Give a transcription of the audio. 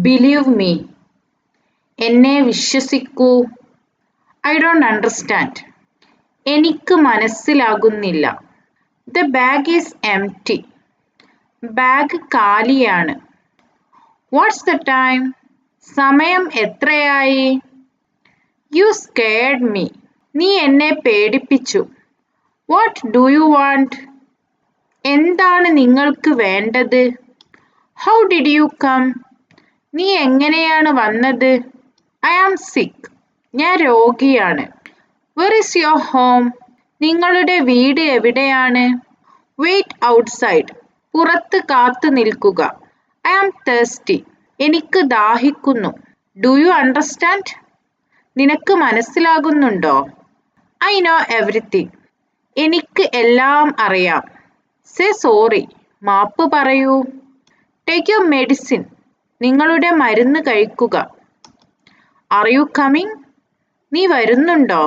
Believe me, എന്നെ വിശ്വസിക്കൂ. I don't understand, എനിക്ക് മനസ്സിലാകുന്നില്ല. The bag is empty, bag കാലിയാണ്. വാട്ട്സ് ദ ടൈം, സമയം എത്രയായി? യു സ്കെയർഡ് മീ, നീ എന്നെ പേടിപ്പിച്ചു. വാട്ട് ഡു യു വാണ്ട്, എന്താണ് നിങ്ങൾക്ക് വേണ്ടത്? ഹൗ ഡിഡ് യു കം, നീ എങ്ങനെയാണ് വന്നത്? ഐ ആം സിക്ക്, ഞാൻ രോഗിയാണ്. വെർ ഈസ് യുവർ ഹോം, നിങ്ങളുടെ വീട് എവിടെയാണ്? വെയിറ്റ് ഔട്ട്സൈഡ്, പുറത്ത് കാത്തു നിൽക്കുക. ഐ ആം തേഴ്സ്റ്റി, എനിക്ക് ദാഹിക്കുന്നു. ഡു യു അണ്ടർസ്റ്റാൻഡ്, നിനക്ക് മനസ്സിലാകുന്നുണ്ടോ? ഐ നോ എവരിതിങ്, എനിക്ക് എല്ലാം അറിയാം. സേ സോറി, മാപ്പ് പറയൂ. ടേക്ക് യുവർ മെഡിസിൻ, നിങ്ങളുടെ മരുന്ന് കഴിക്കുക. ആർ യു കമ്മിങ്, നീ വരുന്നുണ്ടോ?